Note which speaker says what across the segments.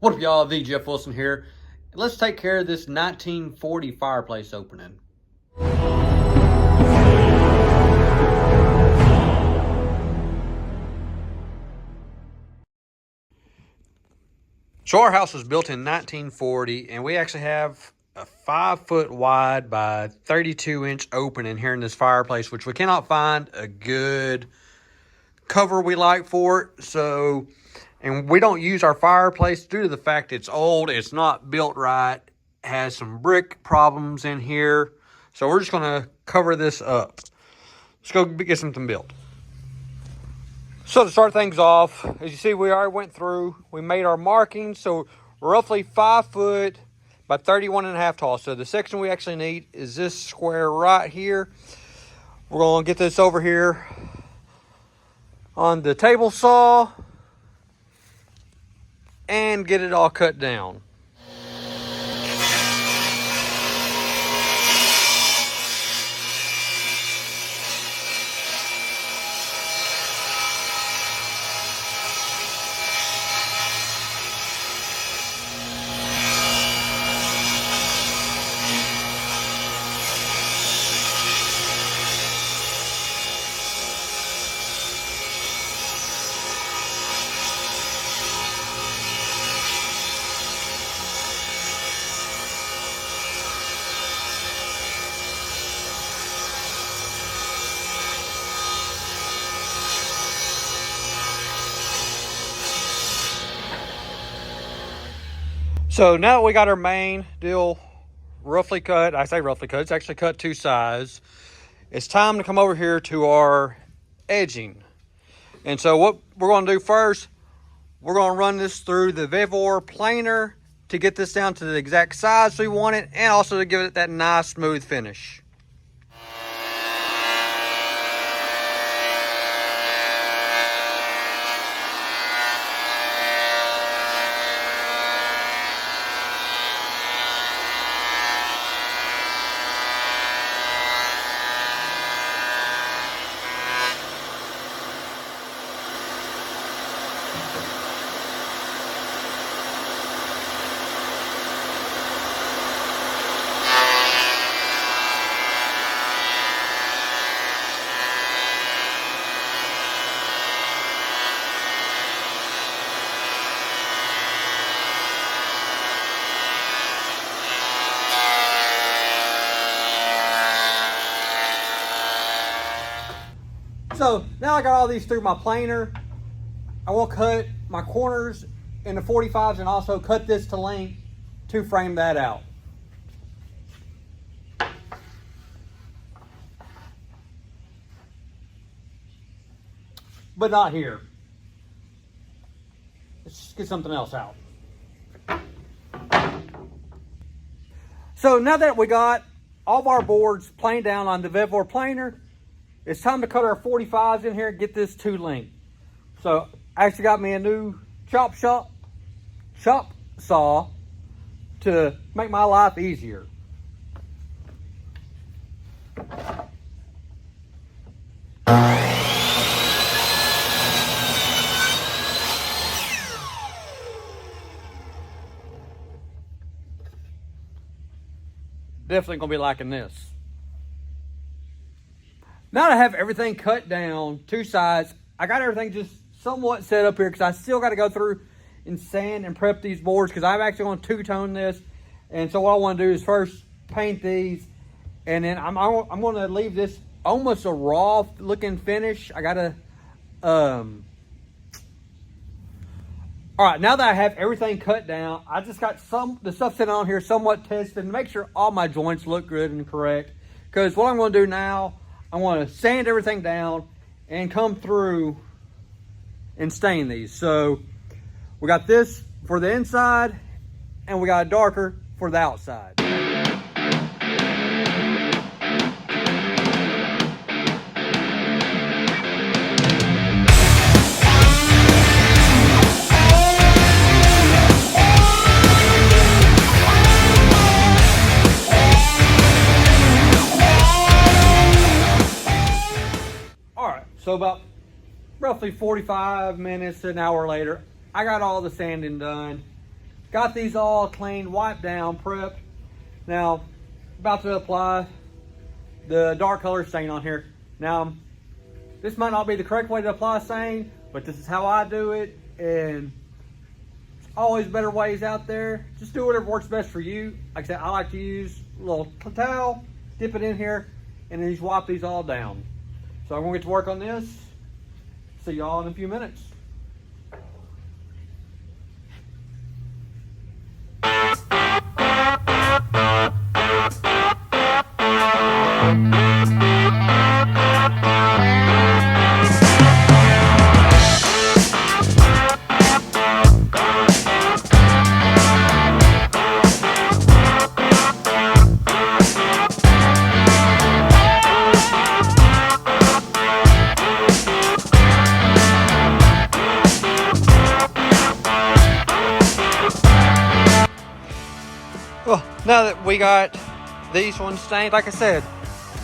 Speaker 1: What up, y'all? The Jeff Wilson here. Let's take care of this 1940 fireplace opening. So our house was built in 1940, and we actually have a 5-foot wide by 32-inch opening here in this fireplace, which we cannot find a good cover we like for it. So, and we don't use our fireplace due to the fact it's old, it's not built right, has some brick problems in here. So we're just gonna cover this up. Let's go get something built. So to start things off, as you see, we already went through, we made our markings. So roughly 5 foot by 31.5 tall. So the section we actually need is this square right here. We're gonna get this over here on the table saw and get it all cut down. So now that we got our main deal roughly cut, I say roughly cut, it's actually cut 2 sides. It's time to come over here to our edging. And so what we're gonna do first, we're gonna run this through the Vevor planer to get this down to the exact size we want it, and also to give it that nice smooth finish. So now I got all these through my planer. I will cut my corners into 45s and also cut this to length to frame that out. But not here. Let's just get something else out. So now that we got all of our boards planed down on the Vevor planer, it's time to cut our 45s in here and get this to length. So I actually got me a new chop saw to make my life easier. Definitely gonna be liking this. Now that I have everything cut down 2 sides, I got everything just somewhat set up here because I still got to go through and sand and prep these boards because I'm actually going to two-tone this. And so what I want to do is first paint these, and then I'm going to leave this almost a raw looking finish. I got to, all right, now that I have everything cut down, I just got the stuff sitting on here somewhat tested to make sure all my joints look good and correct. Because what I'm going to do now, I want to sand everything down and come through and stain these. So we got this for the inside and we got a darker for the outside. So about roughly 45 minutes to an hour later, I got all the sanding done. got these all cleaned, wiped down, prepped. Now, about to apply the dark color stain on here. Now, this might not be the correct way to apply stain, but this is how I do it, and there's always better ways out there. Just do whatever works best for you. Like I said, I like to use a little towel, dip it in here, and then just wipe these all down. So I'm gonna get to work on this. See y'all in a few minutes. Well, now that we got these ones stained, like I said,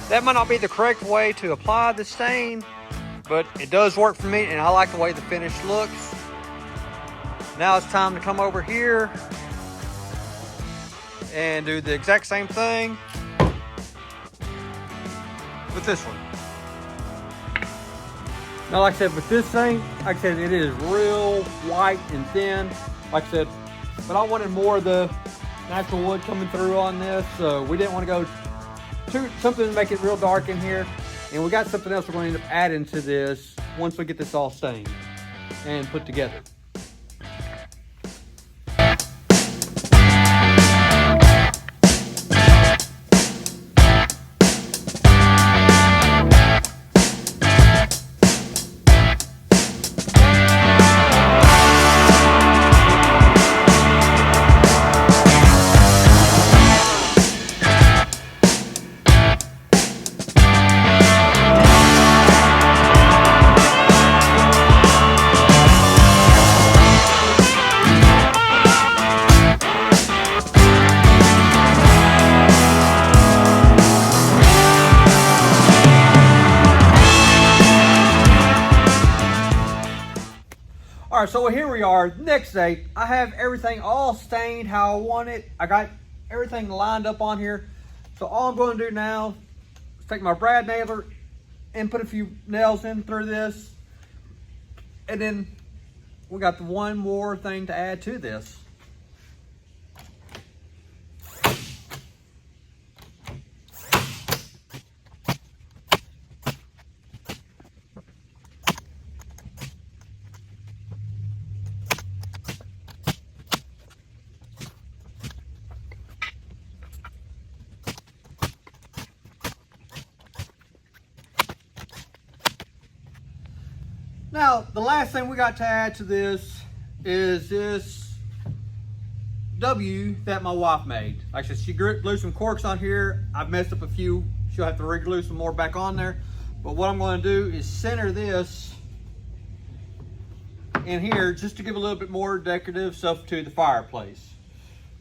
Speaker 1: that might not be the correct way to apply the stain, but it does work for me, and I like the way the finish looks. Now it's time to come over here and do the exact same thing with this one. Now, like I said, with this thing, like I said, it is real white and thin, like I said, but I wanted more of the natural wood coming through on this, so we didn't want to go to something to make it real dark in here. And we got something else we're going to end up adding to this once we get this all stained and put together. All right, so here we are, next day. I have everything all stained how I want it. I got everything lined up on here. So all I'm going to do now is take my brad nailer and put a few nails in through this. And then we got the one more thing to add to this. Now, the last thing we got to add to this is this W that my wife made. Like I said, she glued some corks on here. I've messed up a few. She'll have to re-glue some more back on there. But what I'm going to do is center this in here just to give a little bit more decorative stuff to the fireplace.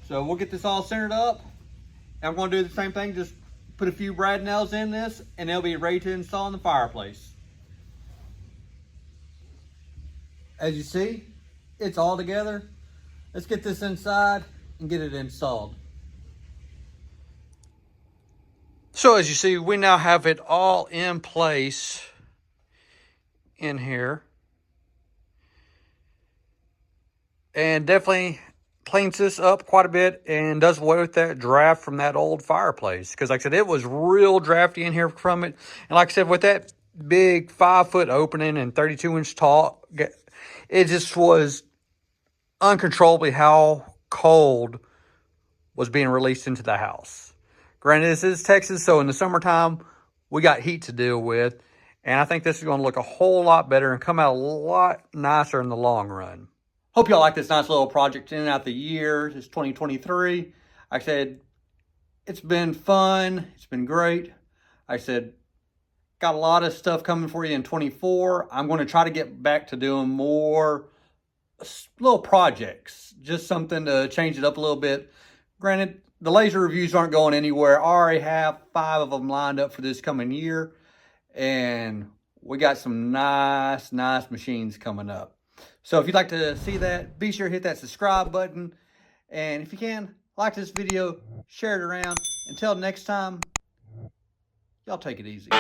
Speaker 1: So we'll get this all centered up. And I'm going to do the same thing, just put a few brad nails in this, and they'll be ready to install in the fireplace. As you see, it's all together. Let's get this inside and get it installed. So as you see, we now have it all in place in here. And definitely cleans this up quite a bit and does away with that draft from that old fireplace. Because like I said, it was real drafty in here from it. And like I said, with that big 5-foot opening and 32-inch tall, it just was uncontrollably how cold was being released into the house. Granted, this is Texas, so in the summertime, we got heat to deal with. And I think this is going to look a whole lot better and come out a lot nicer in the long run. Hope y'all like this nice little project to end out the year. It's 2023. Like I said, it's been fun. It's been great. Like I said, got a lot of stuff coming for you in 24. I'm going to try to get back to doing more little projects. Just something to change it up a little bit. Granted, the laser reviews aren't going anywhere. I already have 5 of them lined up for this coming year. And we got some nice machines coming up. So if you'd like to see that, be sure to hit that subscribe button.
Speaker 2: And if you can, like this video, share it around. Until next time, y'all take it easy.